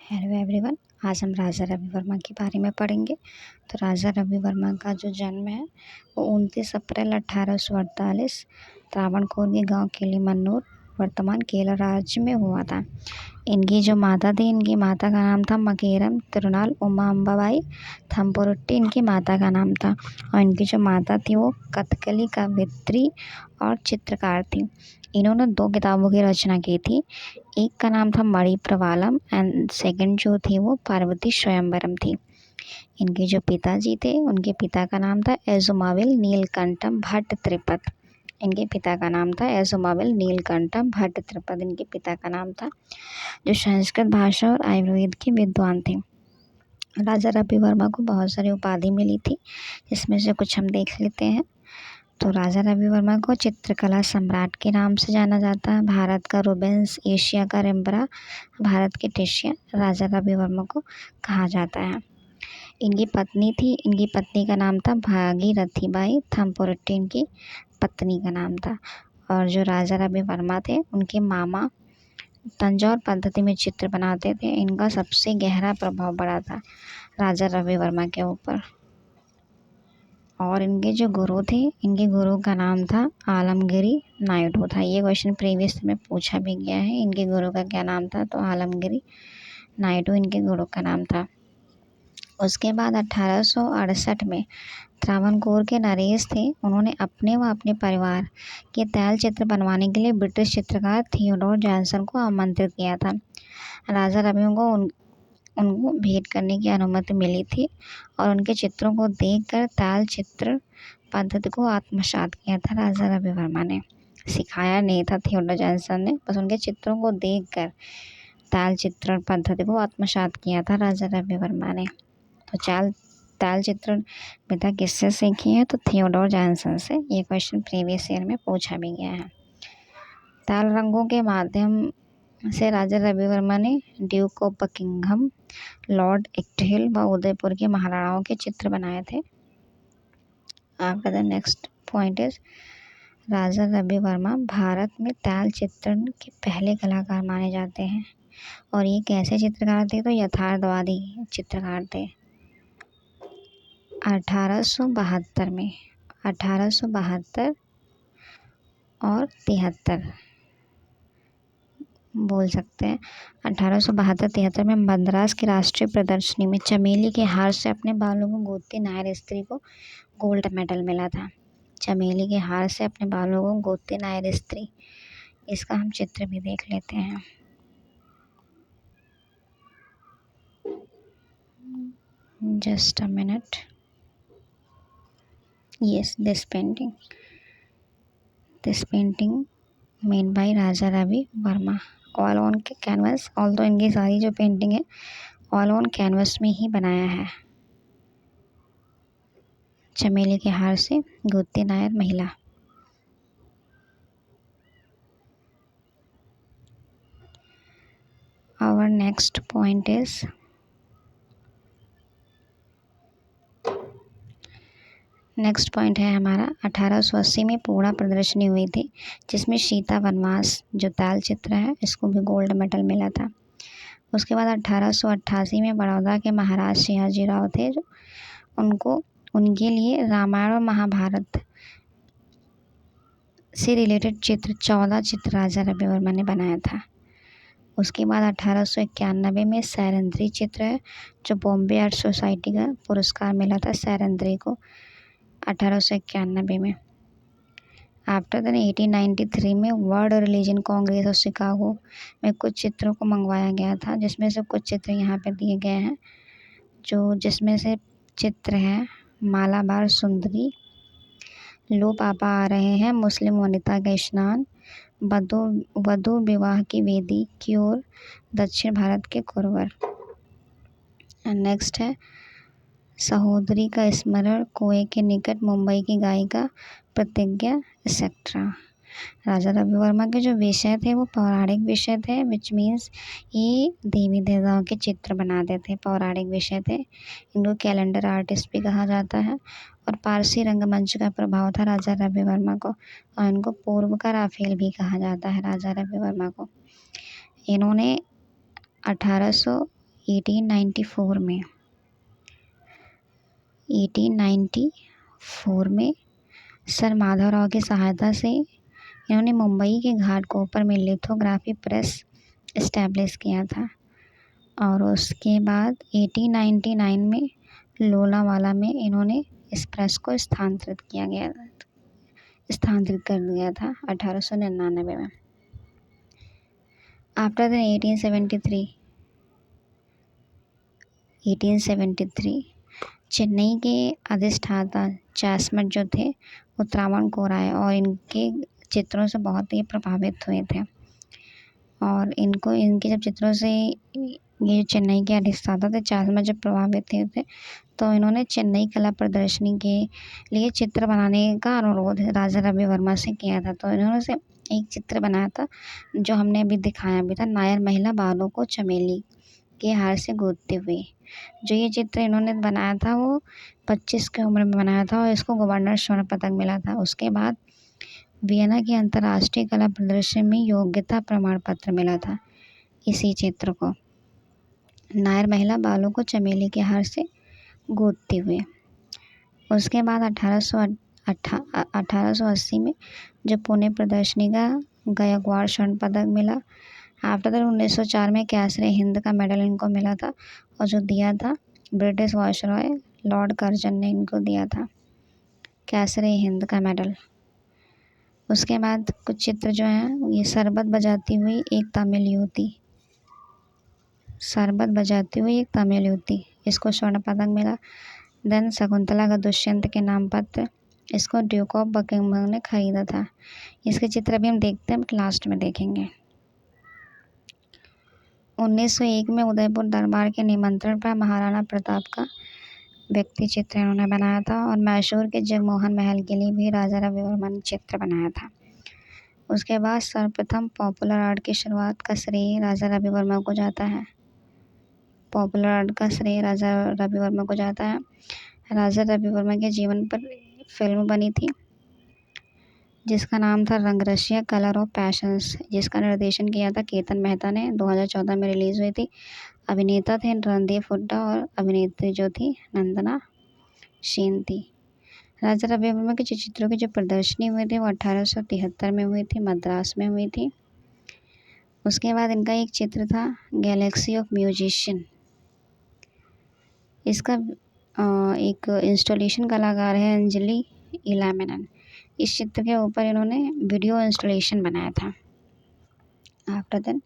Hello everyone. आज हम राजा रवि वर्मा के बारे में पढ़ेंगे। तो राजा रवि वर्मा का जो जन्म है वो 29 अप्रैल 1848 त्रावणकोर के गांव किलीमन्नूर वर्तमान केरल राज्य में हुआ था। इनकी जो माता थी, इनकी माता का नाम था मकेरम तिरुनाल उमा अम्बाबाई थम्पुरुट्टी इनकी माता का नाम था। और इनकी जो माता थी वो कथकली कवयित्री और चित्रकार थी। इन्होंने 2 किताबों की रचना की थी। एक का नाम था मणिप्रवालम एंड सेकंड जो थी वो पार्वती स्वयंवरम थी। इनके जो पिताजी थे, उनके पिता का नाम था एजुमाविल नीलकंठम भट्ट त्रिपद। इनके पिता का नाम था एजुमाविल नीलकंठम भट्ट त्रिपद इनके पिता का नाम था, जो संस्कृत भाषा और आयुर्वेद के विद्वान थे। राजा रवि वर्मा को बहुत सारी उपाधि मिली थी, जिसमें से कुछ हम देख लेते हैं। तो राजा रवि वर्मा को चित्रकला सम्राट के नाम से जाना जाता है। भारत का रूबेंस, एशिया का रेम्ब्रा, भारत के टिशियन राजा रवि वर्मा को कहा जाता है। इनकी पत्नी थी, इनकी पत्नी का नाम था भागीरथीबाई थम्पुरुट्टी इनकी पत्नी का नाम था। और जो राजा रवि वर्मा थे, उनके मामा तंजौर पद्धति में चित्र बनाते थे। इनका सबसे गहरा प्रभाव पड़ा था राजा रवि वर्मा के ऊपर। और इनके जो गुरु थे, इनके गुरु का नाम था आलमगिरी नायडू था। ये क्वेश्चन प्रीवियस में पूछा भी गया है। इनके गुरु का क्या नाम था? तो आलमगिरी नायडू इनके गुरु का नाम था। उसके बाद 1868 में त्रावणकोर के नरेश थे, उन्होंने अपने व अपने परिवार के तैल चित्र बनवाने के लिए ब्रिटिश चित्रकार थियोडोर जॉनसन को आमंत्रित किया था। राजा रवि को उनको भेंट करने की अनुमति मिली थी और उनके चित्रों को देखकर ताल चित्र पद्धति को आत्मसात किया था राजा रवि वर्मा ने। सिखाया नहीं था थियोडोर जॉनसन ने, बस उनके चित्रों को देखकर ताल चित्रण पद्धति को आत्मसात किया था राजा रवि वर्मा ने। तो ताल चित्रण विधा किससे सीखी है? तो थियोडोर जॉनसन से। ये क्वेश्चन प्रीवियस ईयर में पूछा भी गया है। ताल रंगों के माध्यम से राजा रवि वर्मा ने ड्यूक ऑफ बकिंघम, लॉर्ड एक्टहिल व उदयपुर के महाराणाओं के चित्र बनाए थे। After the next point is Raja Ravi Varma Bharat में ताल चित्रण के पहले कलाकार माने जाते हैं। और ये कैसे चित्रकार थे? तो यथार्थवादी चित्रकार थे। 1872 में 1872 और 73 बोल सकते हैं। 1872-73 में मद्रास की राष्ट्रीय प्रदर्शनी में चमेली के हार से अपने बालों को गोदती नायर स्त्री को गोल्ड मेडल मिला था। चमेली के हार से अपने बालों को गोदती नायर स्त्री, इसका हम चित्र भी देख लेते हैं। Just a minute. Yes, this painting made by Raja Ravi Varma all on canvas. All तो इनकी सारी जो पेंटिंग है ऑल ऑन कैनवस में ही बनाया है। चमेली के हार से गोदती नायर महिला। Our next point is next point है हमारा 1880 में पूर्णा प्रदर्शनी हुई थी, जिसमें सीता वनवास जो ताल चित्र है इसको भी गोल्ड मेडल मिला था। उसके बाद 1888 में बड़ौदा के महाराज सियाजी राव थे, जो उनके लिए रामायण और महाभारत से रिलेटेड चित्र 14 चित्र राजा रवि वर्मा ने बनाया था। उसके बाद 1891 में सैरंद्री चित्र है, जो बॉम्बे आर्ट सोसाइटी का पुरस्कार मिला था सैरंद्री को 1891 में। आफ्टर दैन 1893 में world religion Congress of Chicago में कुछ चित्रों को मंगवाया गया था, जिसमें से कुछ चित्र यहाँ पे दिए गए हैं, जिसमें से चित्र है मालाबार सुंदरी, लो पापा आ रहे हैं, मुस्लिम वनिता का स्नान, वधु विवाह की वेदी की ओर, दक्षिण भारत के कुरवर। नेक्स्ट है सहोदरी का स्मरण, कुएं के निकट, मुंबई की गायिका प्रतिज्ञा, एक्सेट्रा। राजा रवि वर्मा के जो विषय थे वो पौराणिक विषय थे, विच मीन्स ये देवी देवताओं के चित्र बनाते थे, पौराणिक विषय थे। इनको कैलेंडर आर्टिस्ट भी कहा जाता है। और पारसी रंगमंच का प्रभाव था राजा रवि वर्मा को, और इनको पूर्व का राफेल भी कहा जाता है राजा रवि वर्मा को। इन्होंने 1894 में 1894 में सर माधवराव की सहायता से इन्होंने मुंबई के घाटकोपर में लिथोग्राफी प्रेस इस्टेब्लिश किया था। और उसके बाद 1899 में लोनावाला में इन्होंने इस प्रेस को स्थानांतरित कर दिया था 1899 में। आफ्टर दैन 1873 चेन्नई के अधिष्ठाता चैसमट जो थे वो त्रावणकोर आए और इनके चित्रों से बहुत ही प्रभावित हुए थे। और इनके जब चित्रों से ये चेन्नई के अधिष्ठाता थे चैसमट जब प्रभावित हुए थे तो इन्होंने चेन्नई कला प्रदर्शनी के लिए चित्र बनाने का अनुरोध राजा रवि वर्मा से किया था। तो इन्होंने से एक चित्र बनाया था जो हमने अभी दिखाया भी था, नायर महिला बालों को चमेली के हार से गूंथते हुए। जो ये चित्र इन्होंने बनाया था वो 25 की उम्र में बनाया था और इसको गवर्नर स्वर्ण पदक मिला था। उसके बाद वियना की अंतर्राष्ट्रीय कला प्रदर्शनी में योग्यता प्रमाण पत्र मिला था इसी चित्र को, नायर महिला बालों को चमेली के हार से गूंथते हुए। उसके बाद 1880 में जब पुणे प्रदर्शनी का गायकवाड़ स्वर्ण पदक मिला। आफ्टर दैट 1904 में कैसरे हिंद का मेडल इनको मिला था और जो दिया था ब्रिटिश वायसरॉय लॉर्ड कर्जन ने इनको दिया था कैसरे हिंद का मेडल। उसके बाद कुछ चित्र जो हैं ये शरबत बजाती हुई एक तमिल युवती, इसको स्वर्ण पदक मिला। देन शकुंतला का दुष्यंत के नाम पत्र, इसको ड्यूक ऑफ बकिंघम ने खरीदा था। इसके चित्र अभी हम देखते हैं, लास्ट में देखेंगे। 1901 में उदयपुर दरबार के निमंत्रण पर महाराणा प्रताप का व्यक्ति चित्र इन्होंने बनाया था और मैसूर के जगमोहन महल के लिए भी राजा रवि वर्मा ने चित्र बनाया था। उसके बाद सर्वप्रथम पॉपुलर आर्ट की शुरुआत का श्रेय राजा रवि वर्मा को जाता है। राजा रवि वर्मा के जीवन पर फिल्म बनी थी जिसका नाम था रंगरसिया कलर ऑफ पैशंस, जिसका निर्देशन किया था केतन मेहता ने, 2014 में रिलीज हुई थी। अभिनेता थे रणदीप हुड्डा और अभिनेत्री जो थी नंदना सेन थी। राजा रवि वर्मा के चित्रों की जो प्रदर्शनी हुई थी वो 1873 में हुई थी, मद्रास में हुई थी। उसके बाद इनका एक चित्र था गैलेक्सी ऑफ म्यूजिशियन, इसका एक इंस्टॉलेशन कलाकार है अंजलि इलामेनन। इस चित्र के ऊपर इन्होंने वीडियो इंस्टॉलेशन बनाया था। आफ्टर देन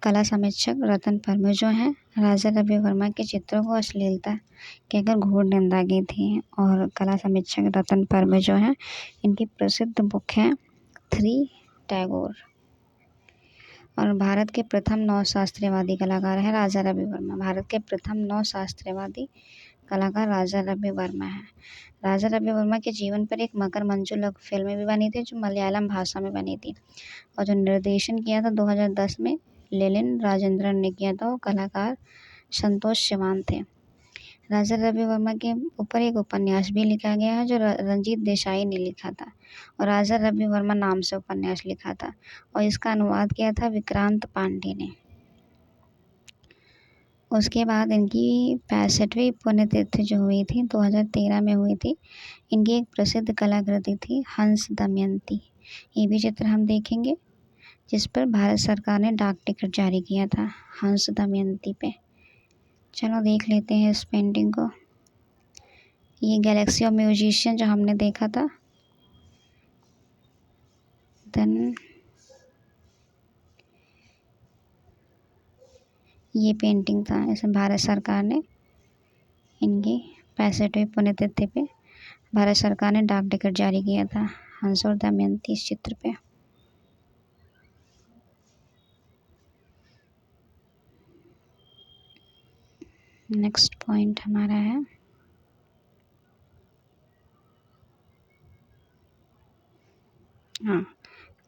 कला समीक्षक रतन परमे जो हैं राजा रवि वर्मा के चित्रों को अश्लीलता कहकर घोर निंदा की थी। और कला समीक्षक रतन परमे जो हैं इनकी प्रसिद्ध बुक है थ्री टैगोर। और भारत के प्रथम नवशास्त्रीयवादी कलाकार है राजा रवि वर्मा। भारत के प्रथम नवशास्त्रीयवादी कलाकार राजा रवि वर्मा है। राजा रवि वर्मा के जीवन पर एक मकर मंजू फिल्म भी बनी थी जो मलयालम भाषा में बनी थी और जो निर्देशन किया था 2010 में लेलिन राजेंद्रन ने किया था। वो कलाकार संतोष सिवान थे। राजा रवि वर्मा के ऊपर एक उपन्यास भी लिखा गया है जो रंजीत देसाई ने लिखा था और राजा रवि वर्मा नाम से उपन्यास लिखा था और इसका अनुवाद किया था विक्रांत पांडे ने। उसके बाद इनकी 65वीं पुण्यतिथि जो हुई थी 2013 में हुई थी। इनकी एक प्रसिद्ध कलाकृति थी हंस दमयंती। ये भी चित्र हम देखेंगे जिस पर भारत सरकार ने डाक टिकट जारी किया था हंस दमयंती पे। चलो देख लेते हैं इस पेंटिंग को। ये गैलेक्सी ऑफ म्यूजिशियन जो हमने देखा था। देन ये पेंटिंग था, इसमें भारत सरकार ने इनकी 65वीं पुण्यतिथि पे भारत सरकार ने डाक टिकट जारी किया था हंस और दमयंती इस चित्र पे। नेक्स्ट पॉइंट हमारा है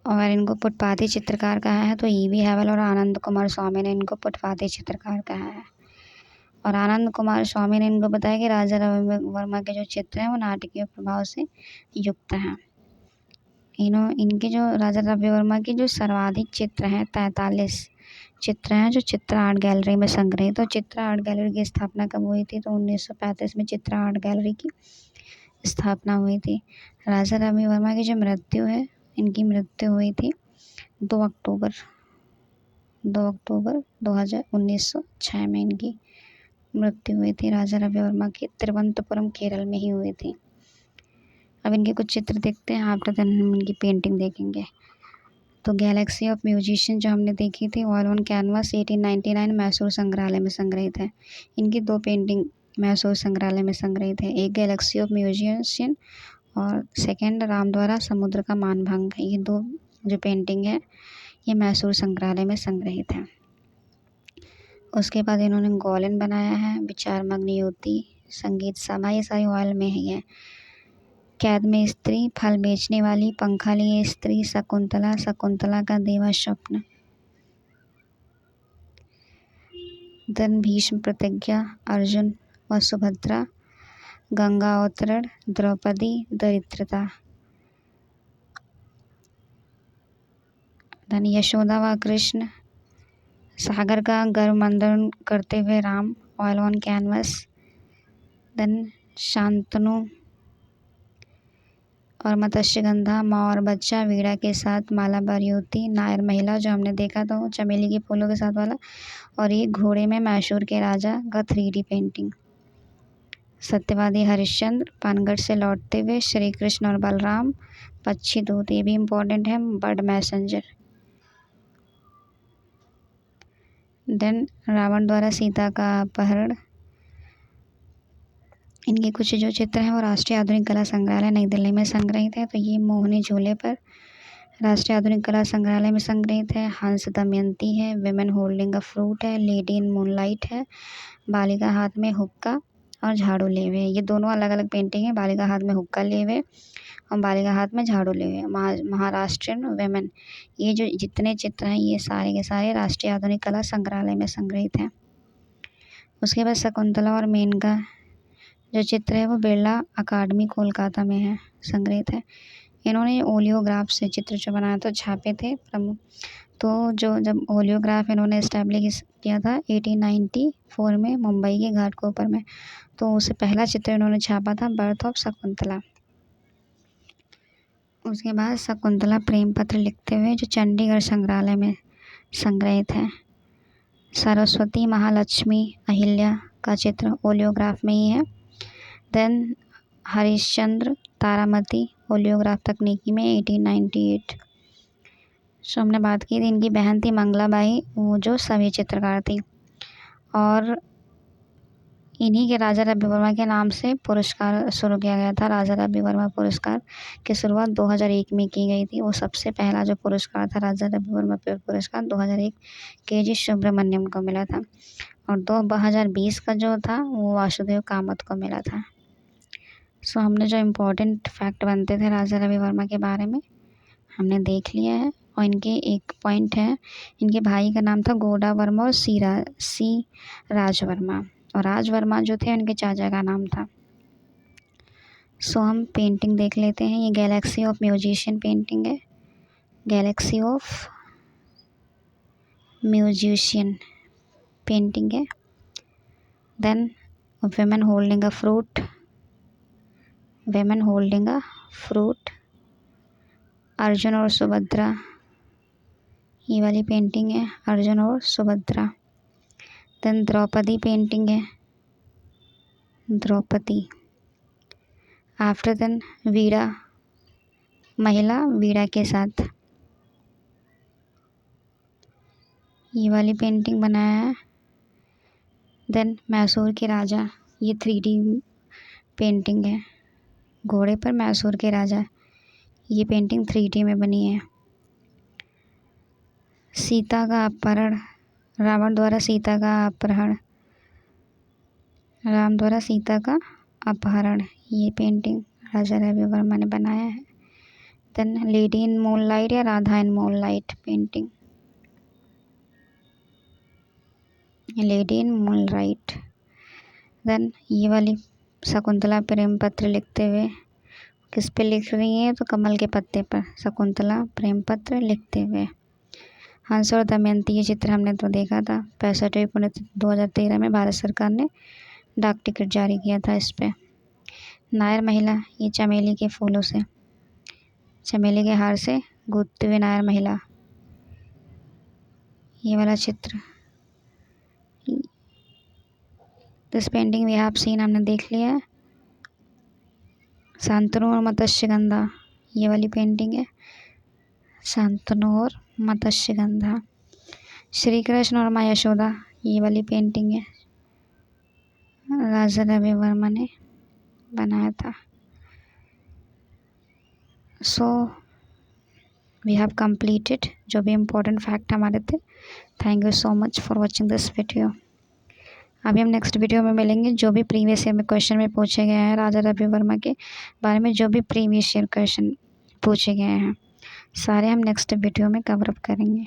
और इनको पुटपाथी चित्रकार कहा है तो ईवी हैवल और आनंद कुमार स्वामी ने इनको पुटपाथी चित्रकार कहा है। और आनंद कुमार स्वामी ने इनको बताया कि राजा रवि वर्मा के जो चित्र हैं वो नाटकीय प्रभाव से युक्त हैं। इनके जो राजा रवि वर्मा के जो सर्वाधिक चित्र हैं 43 चित्र हैं जो चित्रा आर्ट गैलरी में संग्रहित। तो चित्रा आर्ट गैलरी की स्थापना कब हुई थी? तो 1935 में चित्रा आर्ट गैलरी की स्थापना हुई थी। राजा रवि वर्मा की जो मृत्यु है, इनकी मृत्यु हुई थी 2 अक्टूबर 1906 में इनकी मृत्यु हुई थी। राजा रवि वर्मा की तिरुवनंतपुरम केरल में ही हुई थी। अब इनके कुछ चित्र देखते हैं, आफ्टर देन हम इनकी पेंटिंग देखेंगे। तो गैलेक्सी ऑफ म्यूजिशियन जो हमने देखी थी, ऑयल ऑन कैनवास 1899 मैसूर संग्रहालय में संग्रहित है। इनकी 2 पेंटिंग मैसूर संग्रहालय में संग्रहित है, एक गैलेक्सी ऑफ म्यूजिशियन और सेकेंड राम द्वारा समुद्र का मानभंग। ये 2 जो पेंटिंग है ये मैसूर संग्रहालय में संग्रहित है। उसके बाद इन्होंने गोलेन बनाया है, विचारमग्न युवती, संगीत सभा, ये सारी ऑयल में ही है। कैद में स्त्री, फल बेचने वाली, पंखा लिए स्त्री, शकुंतला, शकुंतला का देवा स्वप्न, देन भीष्म प्रतिज्ञा, अर्जुन व सुभद्रा, गंगा अवतरण, द्रौपदी, दरिद्रता, देन यशोदा व कृष्ण, सागर का गर्भ मंथन करते हुए Ram, oil on canvas, then Shantanu और मत्स्यगंधा, माँ और बच्चा, वीणा के साथ मालाबार युवती, नायर महिला जो हमने देखा था वो चमेली के फूलों के साथ वाला, और ये घोड़े में मैसूर के राजा का 3D पेंटिंग, सत्यवादी हरिश्चंद्र, पानगढ़ से लौटते हुए, श्री कृष्ण और बलराम, पक्षी दूत, ये भी इम्पोर्टेंट है, बर्ड मैसेंजर, देन रावण द्वारा सीता का अपहरण। इनके कुछ जो चित्र हैं वो राष्ट्रीय आधुनिक कला संग्रहालय नई दिल्ली में संग्रहित है। तो ये मोहनी झूले पर राष्ट्रीय आधुनिक कला संग्रहालय में संग्रहित है। हंस दमयंती है, विमेन होल्डिंग अ फ्रूट है, लेडी इन मूनलाइट है, बालिका हाथ में हुक्का और झाड़ू लिए हुए। ये दोनों अलग अलग पेंटिंग है, बालिका हाथ में हुक्का लिए हुए और बालिका हाथ में झाड़ू लिए हुए। महाराष्ट्रियन वेमेन, ये जो जितने चित्र हैं ये सारे के सारे राष्ट्रीय आधुनिक कला संग्रहालय में संग्रहित हैं। उसके बाद शकुंतला और मेनका जो चित्र है वो बिरला अकादमी कोलकाता में है, संग्रहित है। इन्होंने ओलियोग्राफ से चित्र जो बनाया था, छापे थे प्रमुख। तो जब ओलियोग्राफ इन्होंने इस्टेब्लिश किया था 1894 में मुंबई के घाटकोपर में, तो उससे पहला चित्र इन्होंने छापा था बर्थ ऑफ शकुंतला। उसके बाद शकुंतला प्रेम पत्र लिखते हुए जो चंडीगढ़ संग्रहालय में संग्रहित है। सरस्वती, महालक्ष्मी, अहिल्या का चित्र ओलियोग्राफ में ही है। देन हरिश्चंद्र, तारामती, ओलियोग्राफ तकनीकी में 1898। सो हमने बात की थी, इनकी बहन थी मंगलाबाई, वो जो सभी चित्रकार थी, और इन्हीं के राजा रवि वर्मा के नाम से पुरस्कार शुरू किया गया था। राजा रवि वर्मा पुरस्कार की शुरुआत 2001 में की गई थी। वो सबसे पहला जो पुरस्कार था राजा रवि वर्मा पुरस्कार 2001 KG सुब्रमण्यम को मिला था, और 2020 का जो था वो वासुदेव कामत को मिला था। सो हमने जो इम्पोर्टेंट फैक्ट बनते थे राजा रवि वर्मा के बारे में हमने देख लिया है। और इनके एक पॉइंट है, इनके भाई का नाम था गोडा वर्मा और सी राज वर्मा, और राज वर्मा जो थे उनके चाचा का नाम था। सो हम पेंटिंग देख लेते हैं। ये गैलेक्सी ऑफ म्यूजिशियन पेंटिंग है, गैलेक्सी ऑफ म्यूजिशियन पेंटिंग है। Then women holding a fruit, women holding a fruit, Arjun और सुभद्रा, ये वाली पेंटिंग है अर्जुन और सुभद्रा। देन द्रौपदी पेंटिंग है, द्रौपदी। आफ्टर देन वीणा, महिला वीणा के साथ, ये वाली पेंटिंग बनाया है। देन मैसूर के राजा, ये 3D पेंटिंग है, घोड़े पर मैसूर के राजा, ये पेंटिंग 3D में बनी है। सीता का अपहरण, रावण द्वारा सीता का अपहरण, राम द्वारा सीता का अपहरण, ये पेंटिंग राजा रवि वर्मा ने बनाया है। देन लेडी इन मूनलाइट या Radha in moonlight painting, lady in moonlight. Then ये वाली शकुंतला प्रेम पत्र लिखते हुए, किस पे लिख रही है? तो कमल के पत्ते पर शकुंतला प्रेम पत्र लिखते हुए। हंस और दमयंती ये चित्र हमने तो देखा था। 65वीं पुण्यतिथि 2013 में भारत सरकार ने डाक टिकट जारी किया था इस पे। नायर महिला, ये चमेली के फूलों से, चमेली के हार से गूंथती हुई नायर महिला, ये वाला चित्र। This painting we have seen, हमने देख लिया है। शांतनु और मत्स्यगंधा, ये वाली पेंटिंग है, शांतनु और मत्स्यगंधा। श्री कृष्ण और माँ यशोदा, ये वाली पेंटिंग है, राजा रवि वर्मा ने बनाया था। सो वी हैव कंप्लीटेड जो भी इम्पोर्टेंट फैक्ट हमारे थे। Thank you so much for watching this video. अभी हम नेक्स्ट वीडियो में मिलेंगे। जो भी प्रीवियस ईयर में क्वेश्चन में पूछे गए हैं राजा रवि वर्मा के बारे में, जो भी प्रीवियस ईयर क्वेश्चन पूछे गए हैं सारे हम नेक्स्ट वीडियो में कवर अप करेंगे।